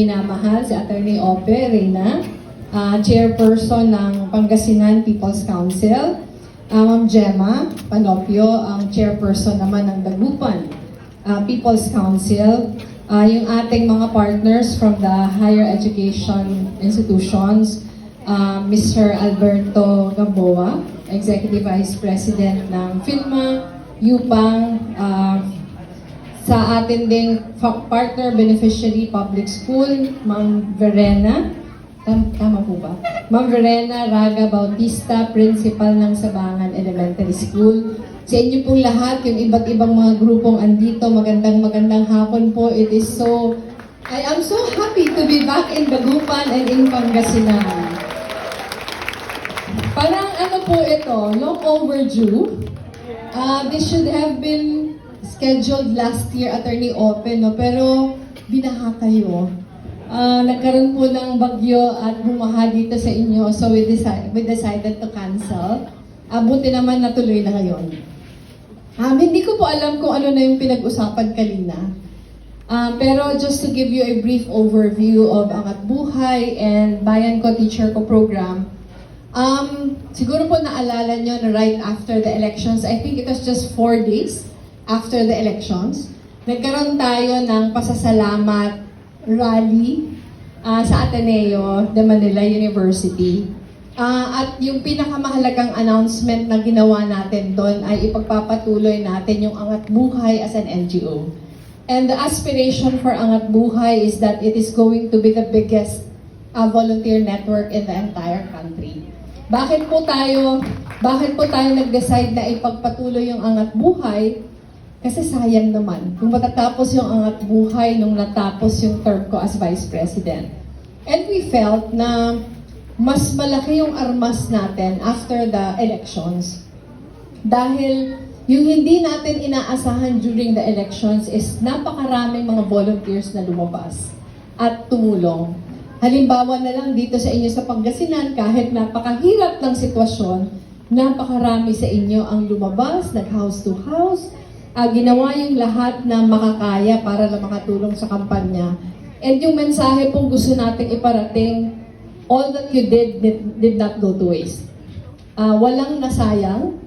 Minamahal si Attorney Ope Reyna, Chairperson ng Pangasinan People's Council. Ma'am Gemma Panopio, ang Chairperson naman ng Dagupan People's Council. Yung ating mga partners from the higher education institutions, Mr. Alberto Gamboa, Executive Vice President ng PhilMA, UPANG, sa atin ding partner beneficiary public school, Ma'am Verena, tama po ba? Ma'am Verena Raga Bautista, Principal ng Sabangan Elementary School. Sa inyo pong lahat, yung iba't ibang mga grupong andito, magandang hapon po. I am so happy to be back in Dagupan and in Pangasinan. Parang ano po ito, long overdue. This should have been scheduled last year, Attorney Ope, no? Pero binaha kayo. Nagkaroon po ng bagyo at bumaha dito sa inyo, so we decided to cancel. Buti naman natuloy na ngayon. Hindi ko po alam kung ano na yung pinag-usapan kanina. Pero just to give you a brief overview of Angat Buhay and Bayan Ko Teacher Ko program, siguro po naalala nyo na right after the elections, I think it was just 4 days after the elections, nagkaroon tayo ng pasasalamat rally sa Ateneo de Manila University. At yung pinakamahalagang announcement na ginawa natin doon ay ipagpapatuloy natin yung Angat Buhay as an NGO. And the aspiration for Angat Buhay is that it is going to be the biggest volunteer network in the entire country. Bakit po tayo nag-decide na ipagpatuloy yung Angat Buhay? Kasi sayang naman, kung matatapos yung Angat Buhay nung natapos yung term ko as Vice President. And we felt na mas malaki yung armas natin after the elections. Dahil yung hindi natin inaasahan during the elections is napakaraming mga volunteers na lumabas at tumulong. Halimbawa na lang dito sa inyo sa Pangasinan, kahit napakahirap ng sitwasyon, napakarami sa inyo ang lumabas, nag-house to house, ginawa yung lahat na makakaya para lang makatulong sa kampanya. And yung mensahe pong gusto nating iparating, all that you did not go to waste. Walang nasayang.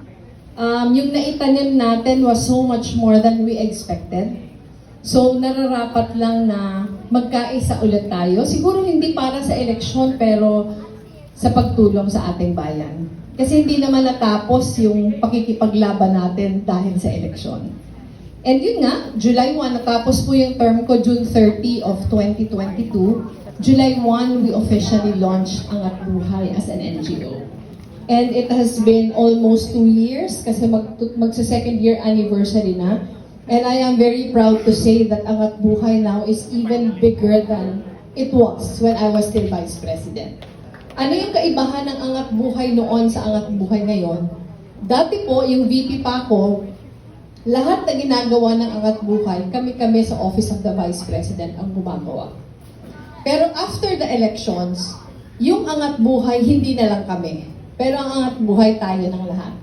Yung naitanim natin was so much more than we expected. So nararapat lang na magkaisa ulit tayo. Siguro hindi para sa eleksyon, pero sa pagtulong sa ating bayan. Kasi hindi naman natapos yung pakikipaglaban natin dahil sa eleksyon. And yun nga, July 1, natapos po yung term ko June 30 of 2022. July 1, we officially launched Angat Buhay as an NGO. And it has been almost 2 years kasi magsa-second year anniversary na. And I am very proud to say that Angat Buhay now is even bigger than it was when I was still Vice President. Ano yung kaibahan ng Angat Buhay noon sa Angat Buhay ngayon? Dati po, yung VP pa ako, lahat na ginagawa ng Angat Buhay, kami-kami sa Office of the Vice President ang gumagawa. Pero after the elections, yung Angat Buhay, hindi na lang kami. Pero ang Angat Buhay, tayo ng lahat.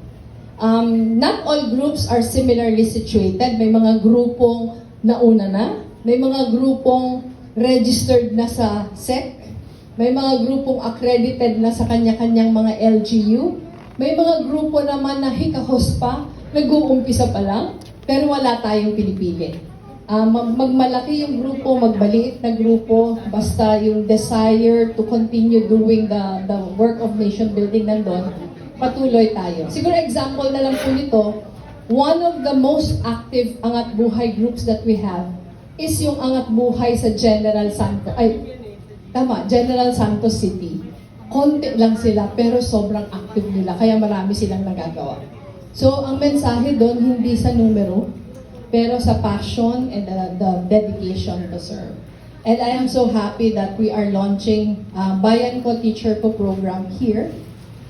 Not all groups are similarly situated. May mga grupong nauna na, may mga grupong registered na sa SEC, may mga grupong accredited na sa kanya-kanyang mga LGU. May mga grupo naman na hikahos pa, nag-uumpisa pa lang, pero wala tayong pinipili. Magmalaki yung grupo, magbaliit na grupo, basta yung desire to continue doing the work of nation building nandun, patuloy tayo. Siguro example na lang po nito, one of the most active Angat Buhay groups that we have is yung Angat Buhay sa General Santos City. Konti lang sila, pero sobrang active nila, kaya marami silang nagagawa. So, ang mensahe doon, hindi sa numero, pero sa passion and the dedication to serve. And I am so happy that we are launching Bayan Ko Teacher Ko program here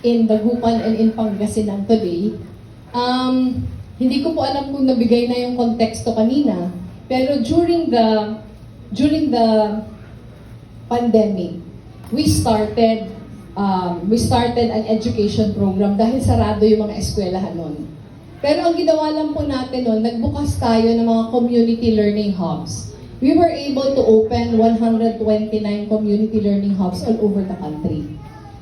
in Dagupan and in Pangasinan today. Hindi ko po alam kung nabigay na yung konteksto kanina, pero during the pandemic, we started an education program dahil sarado yung mga eskwelahan noon. Pero ang ginawa lang po natin noon, nagbukas tayo ng mga community learning hubs. we were able to open 129 community learning hubs all over the country.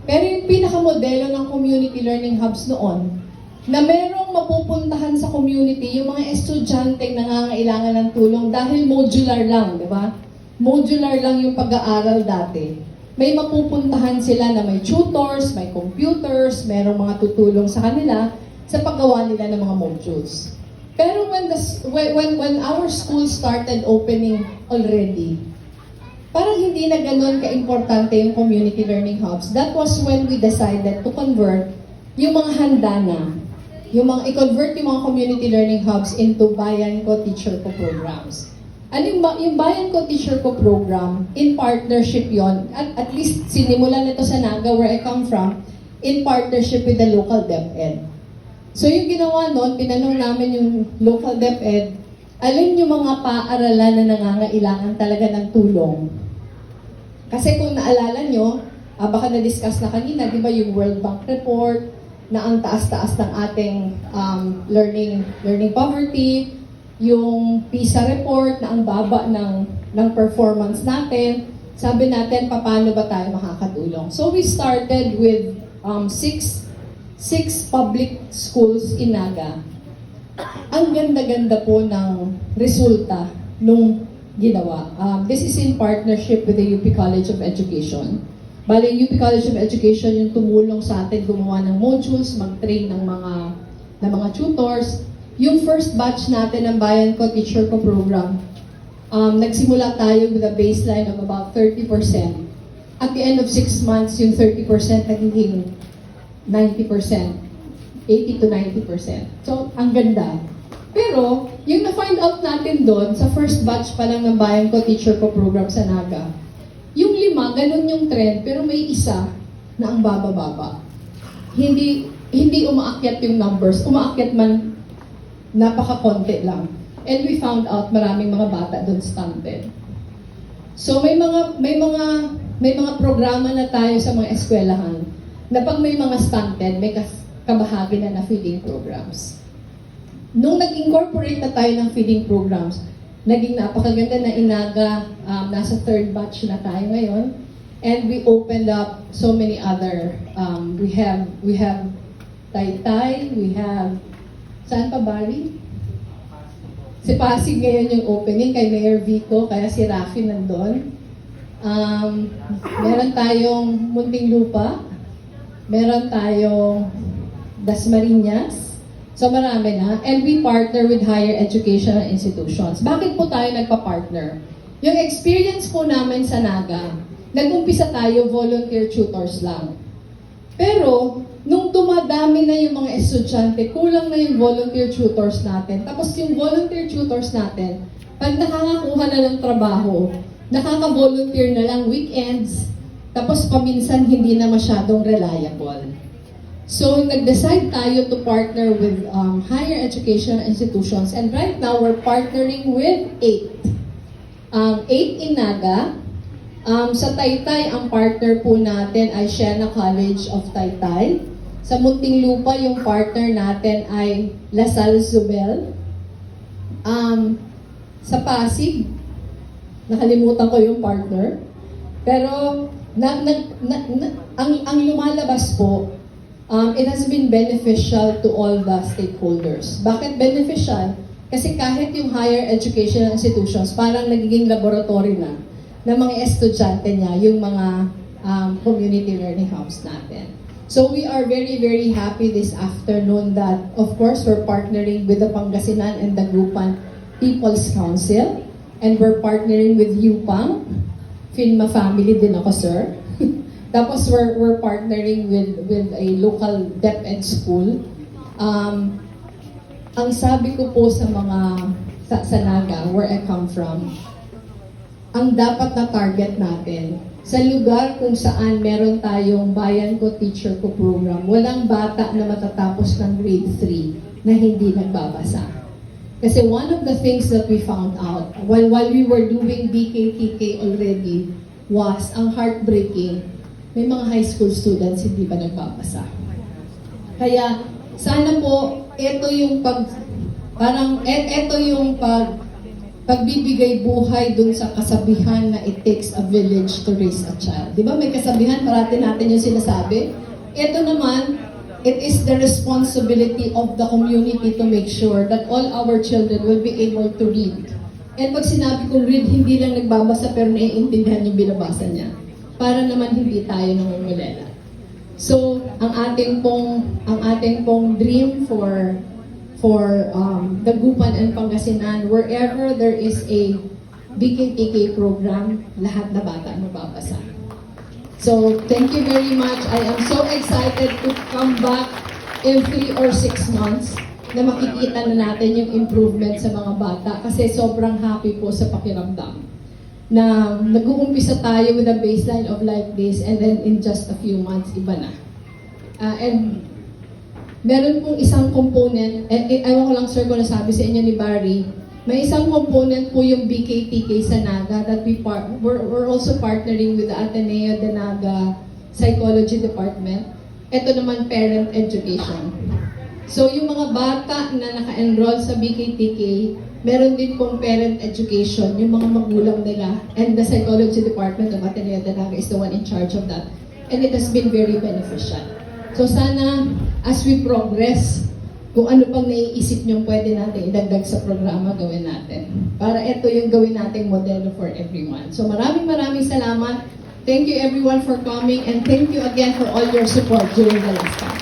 Pero yung pinakamodelo ng community learning hubs noon, na merong mapupuntahan sa community, yung mga estudyante nangangailangan ng tulong dahil modular lang, di ba? Modular lang yung pag-aaral dati. May mapupuntahan sila na may tutors, may computers, merong mga tutulong sa kanila sa paggawa nila ng mga modules. Pero when our school started opening already, parang hindi na ganun ka-importante yung community learning hubs. That was when we decided to convert yung mga handa na, i-convert yung mga community learning hubs into Bayan Ko, Teacher Ko programs. Ano yung Bayan Ko, Teacher Ko program, in partnership yon, at least sinimulan nito sa Naga, where I come from, in partnership with the local DepEd. So yung ginawa noon, pinanong namin yung local DepEd, alin yung mga paaralan na nangangailangan talaga ng tulong. Kasi kung naalala nyo, baka na-discuss na kanina, di ba yung World Bank report, na ang taas-taas ng ating learning poverty, yung PISA report na ang baba ng performance natin, sabi natin, paano ba tayo makakatulong? So we started with six public schools in Naga. Ang ganda-ganda po ng resulta nung ginawa. This is in partnership with the UP College of Education. Bale, UP College of Education yung tumulong sa atin gumawa ng modules, mag-train ng mga tutors. Yung first batch natin ng Bayan Ko, Teacher Ko program, nagsimula tayo with a baseline of about 30%. At the end of 6 months, yung 30% nagiging 90%, 80 to 90%. So, ang ganda. Pero, yung na-find out natin doon, sa first batch pa lang ng Bayan Ko, Teacher Ko program sa Naga, yung 5, ganun yung trend, pero may isa na ang baba-baba. Hindi umaakyat yung numbers, umaakyat man napaka-konti lang. And we found out maraming mga bata doon stunted. So may mga programa na tayo sa mga eskwelahan na pag may mga stunted, may kabahagi na feeding programs. Nung nag-incorporate na tayo ng feeding programs, naging napakaganda na Inaga, nasa 3rd batch na tayo ngayon. And we opened up so many other, we have Taytay, we have saan pa Bali? Si Pasig ngayon yung opening kay Mayor Vico, kaya si Rafi nandun. Meron tayong Muntinlupa, meron tayong Dasmariñas, so marami na. And we partner with higher educational institutions. Bakit po tayo nagpa-partner? Yung experience po namin sa Naga, nag-umpisa tayo volunteer tutors lang. Pero, nung dumadami na yung mga estudyante, kulang na yung volunteer tutors natin. Tapos yung volunteer tutors natin, pag nakakakuha na ng trabaho, nakaka-volunteer na lang weekends, tapos paminsan hindi na masyadong reliable. So, nag-decide tayo to partner with higher educational institutions, and right now, we're partnering with 8 in Naga. Sa Taytay, ang partner po natin ay Siena College of Taytay. Sa Muntinlupa, yung partner natin ay La Salle Zubel. Sa Pasig, nakalimutan ko yung partner. Pero, ang lumalabas po, it has been beneficial to all the stakeholders. Bakit beneficial? Kasi kahit yung higher educational institutions, parang nagiging laboratory na ng mga estudyante niya, yung mga community learning hubs natin. So we are very, very happy this afternoon that, of course, we're partnering with the Pangasinan and the Dagupan People's Council, and we're partnering with UPANG, Finma family din ako, sir. Tapos we're partnering with a local DepEd school. Ang sabi ko po sa mga sa Naga, where I come from, ang dapat na target natin, sa lugar kung saan meron tayong Bayan Ko, Teacher Ko program, walang bata na matatapos ng grade 3 na hindi nagbabasa. Kasi one of the things that we found out while we were doing BKTK already was ang heartbreaking, may mga high school students hindi ba nagbabasa. Kaya sana po, ito yung pagbibigay buhay dun sa kasabihan na it takes a village to raise a child. Di ba may kasabihan, parati natin yung sinasabi? Ito naman, it is the responsibility of the community to make sure that all our children will be able to read. And pag sinabi kong read, hindi lang nagbabasa pero naiintindihan yung binabasa niya. Para naman hindi tayo namumulela. So, ang ating pong dream for Dagupan and Pangasinan, wherever there is a BKTK program, lahat na bata mababasa. So, thank you very much. I am so excited to come back in 3 or 6 months na makikita na natin yung improvement sa mga bata kasi sobrang happy po sa pakiramdam na nag-uumpisa tayo with a baseline of like this and then in just a few months, iba na. And meron pong isang component, ewan ko lang sir kung nasabi sa inyo ni Barry, may isang component po yung BKTK sa Naga that we're also partnering with the Ateneo de Naga Psychology Department. Ito naman parent education. So yung mga bata na naka-enroll sa BKTK, meron din pong parent education, yung mga magulang nila, and the Psychology Department of Ateneo de Naga is the one in charge of that. And it has been very beneficial. So sana, as we progress, kung ano pang naiisip nyo pwede natin idagdag sa programa, gawin natin. Para ito yung gawin nating modelo for everyone. So maraming salamat. Thank you everyone for coming and thank you again for all your support during the last time.